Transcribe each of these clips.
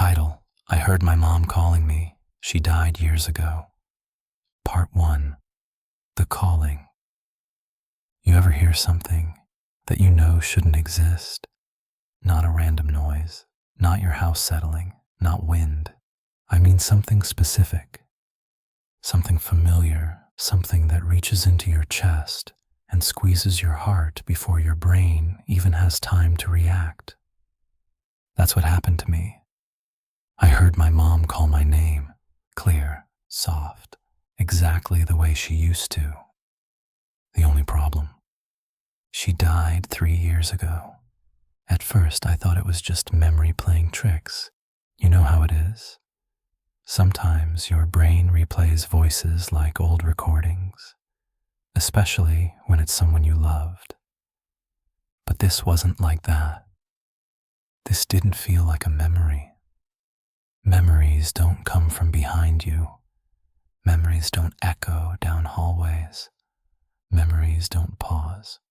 Title: I Heard My Mom Calling Me. She Died Years Ago. Part 1. The Calling. You ever hear something that you know shouldn't exist? Not a random noise, not your house settling, not wind. I mean something specific, something familiar, something that reaches into your chest and squeezes your heart before your brain even has time to react. That's what happened to me. I heard my mom call my name, clear, soft, exactly the way she used to. The only problem: she died 3 years ago. At first, I thought it was just memory playing tricks. You know how it is. Sometimes your brain replays voices like old recordings, especially when it's someone you loved. But this wasn't like that. This didn't feel like a memory. Memories don't come from behind you. Memories don't echo down hallways. Memories don't pause,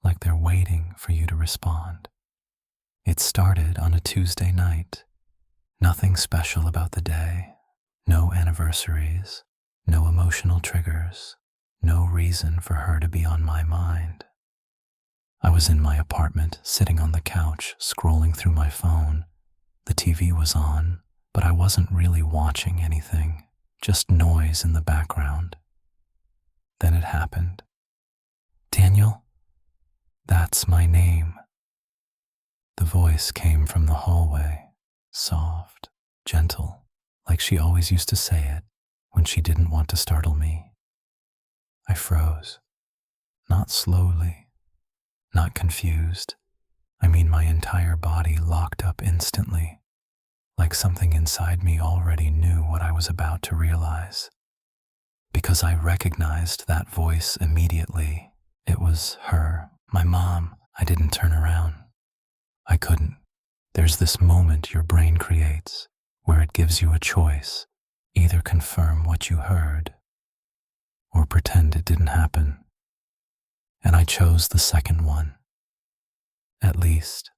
like they're waiting for you to respond. It started on a Tuesday night. Nothing special about the day. No anniversaries. No emotional triggers. No reason for her to be on my mind. I was in my apartment, sitting on the couch, scrolling through my phone. The TV was on, but I wasn't really watching anything, just noise in the background. Then it happened. Daniel? That's my name. The voice came from the hallway, soft, gentle, like she always used to say it when she didn't want to startle me. I froze. Not slowly, not confused. I mean, my entire body locked up instantly, like something inside me already knew what I was about to realize. Because I recognized that voice immediately. It was her, my mom. I didn't turn around. I couldn't. There's this moment your brain creates where it gives you a choice: either confirm what you heard or pretend it didn't happen. And I chose the second one. At least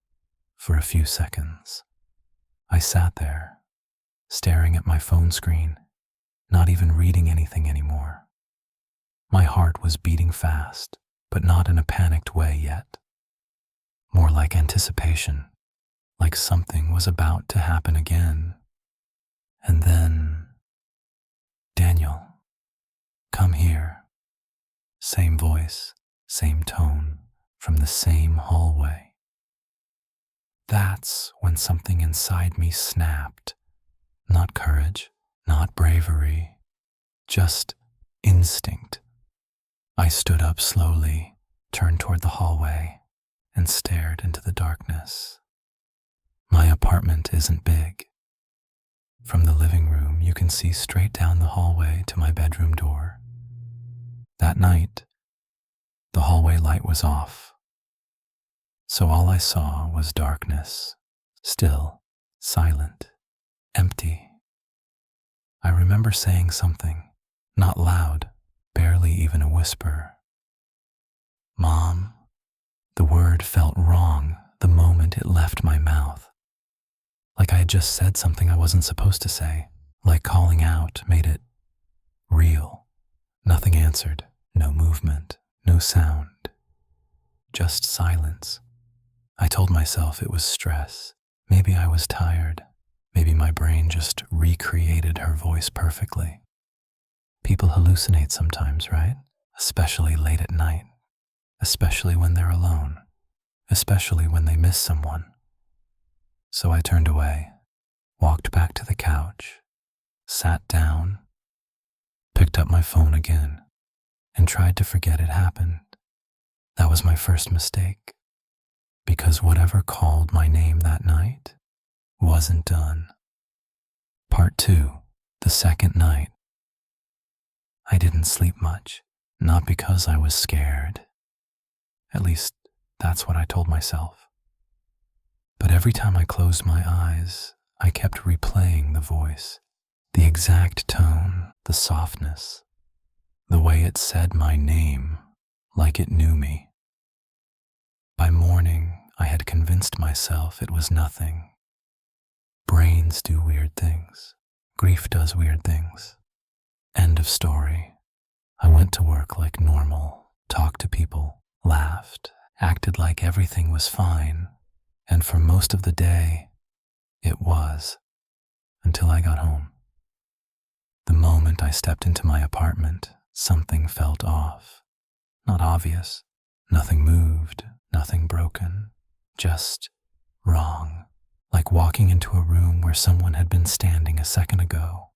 for a few seconds. I sat there, staring at my phone screen, not even reading anything anymore. My heart was beating fast, but not in a panicked way yet. More like anticipation, like something was about to happen again. And then, Daniel, come here. Same voice, same tone, from the same hallway. That's when something inside me snapped. Not courage, not bravery, just instinct. I stood up slowly, turned toward the hallway, and stared into the darkness. My apartment isn't big. From the living room, you can see straight down the hallway to my bedroom door. That night, the hallway light was off, so all I saw was darkness, still, silent, empty. I remember saying something, not loud, barely even a whisper. Mom. The word felt wrong the moment it left my mouth. Like I had just said something I wasn't supposed to say. Like calling out made it real. Nothing answered, no movement, no sound. Just silence. I told myself it was stress. Maybe I was tired. Maybe my brain just recreated her voice perfectly. People hallucinate sometimes, right? Especially late at night. Especially when they're alone. Especially when they miss someone. So I turned away, walked back to the couch, sat down, picked up my phone again, and tried to forget it happened. That was my first mistake. Because whatever called my name that night wasn't done. Part 2, the second night. I didn't sleep much, not because I was scared. At least, that's what I told myself. But every time I closed my eyes, I kept replaying the voice, the exact tone, the softness, the way it said my name, like it knew me. By morning, I had convinced myself it was nothing. Brains do weird things. Grief does weird things. End of story. I went to work like normal, talked to people, laughed, acted like everything was fine, and for most of the day, it was, until I got home. The moment I stepped into my apartment, something felt off. Not obvious. Nothing moved, nothing broken, just wrong, like walking into a room where someone had been standing a second ago,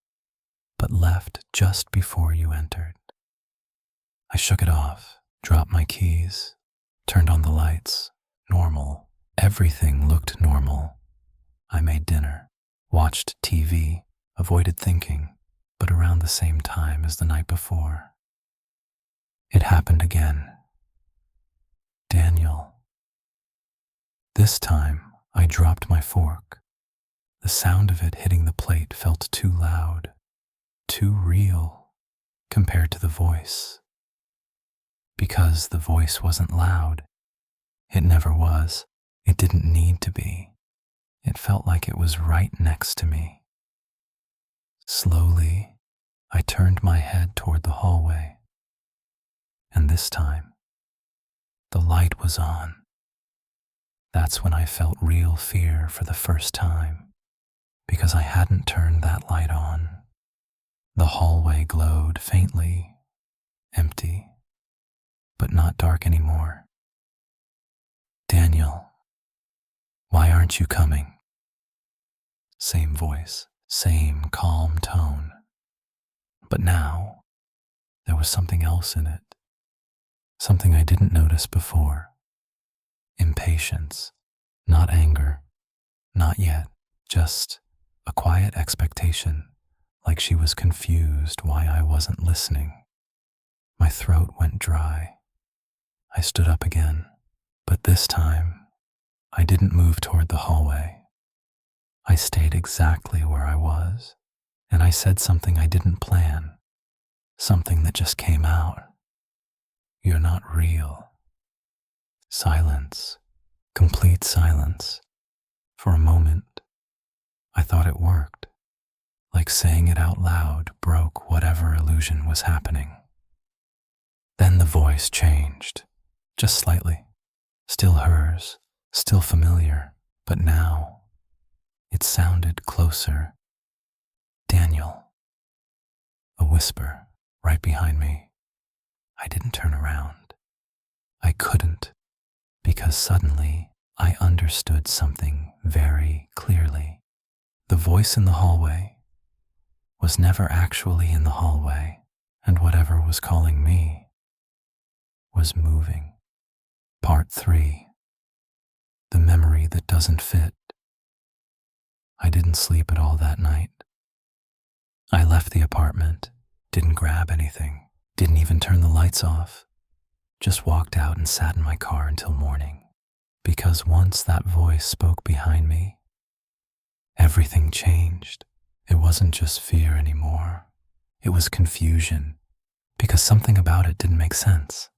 but left just before you entered. I shook it off, dropped my keys, turned on the lights. Normal. Everything looked normal. I made dinner, watched TV, avoided thinking, but around the same time as the night before. It happened again. Daniel. This time, I dropped my fork. The sound of it hitting the plate felt too loud, too real, compared to the voice. Because the voice wasn't loud. It never was. It didn't need to be. It felt like it was right next to me. Slowly, I turned my head toward the hallway. And this time, the light was on. That's when I felt real fear for the first time, because I hadn't turned that light on. The hallway glowed faintly, empty, but not dark anymore. Daniel, why aren't you coming? Same voice, same calm tone. But now, there was something else in it. Something I didn't notice before. Impatience, not anger, not yet, just a quiet expectation, like she was confused why I wasn't listening. My throat went dry. I stood up again, but this time, I didn't move toward the hallway. I stayed exactly where I was, and I said something I didn't plan, something that just came out. You're not real. Silence, complete silence. For a moment, I thought it worked, like saying it out loud broke whatever illusion was happening. Then the voice changed, just slightly. Still hers, still familiar, but now it sounded closer. Daniel. A whisper right behind me. I didn't turn around. I couldn't, because suddenly I understood something very clearly. The voice in the hallway was never actually in the hallway, and whatever was calling me was moving. Part 3. The memory that doesn't fit. I didn't sleep at all that night. I left the apartment, didn't grab anything, didn't even turn the lights off, just walked out and sat in my car until morning. Because once that voice spoke behind me, everything changed. It wasn't just fear anymore. It was confusion, because something about it didn't make sense.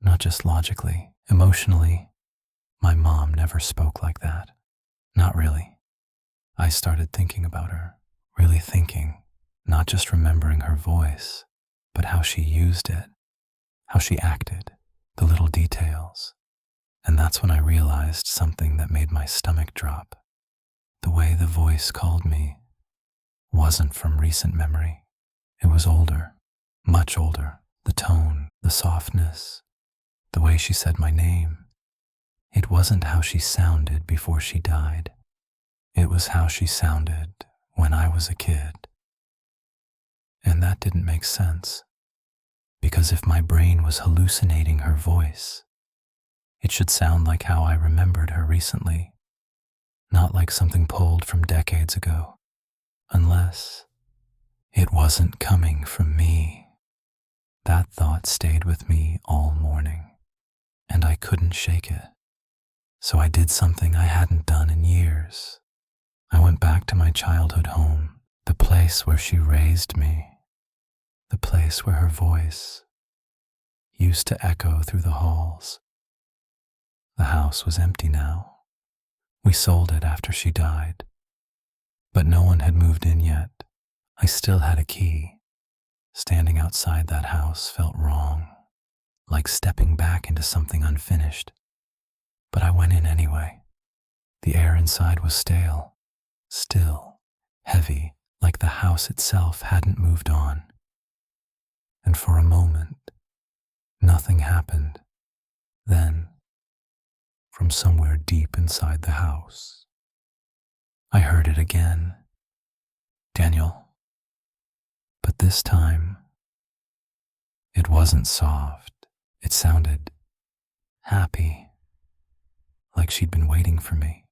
Not just logically, emotionally. My mom never spoke like that. Not really. I started thinking about her, really thinking, not just remembering her voice, but how she used it, how she acted, the little details. And that's when I realized something that made my stomach drop. The way the voice called me wasn't from recent memory. It was older, much older. The tone, the softness, the way she said my name. It wasn't how she sounded before she died. It was how she sounded when I was a kid. And that didn't make sense, because if my brain was hallucinating her voice, it should sound like how I remembered her recently, not like something pulled from decades ago, unless it wasn't coming from me. That thought stayed with me all morning, and I couldn't shake it. So I did something I hadn't done in years. I went back to my childhood home, the place where she raised me, the place where her voice used to echo through the halls. The house was empty now. We sold it after she died. But no one had moved in yet. I still had a key. Standing outside that house felt wrong, like stepping back into something unfinished. But I went in anyway. The air inside was stale, still, heavy, like the house itself hadn't moved on. And for a moment, nothing happened. Then, from somewhere deep inside the house, I heard it again. Daniel. But this time, it wasn't soft. It sounded happy, like she'd been waiting for me.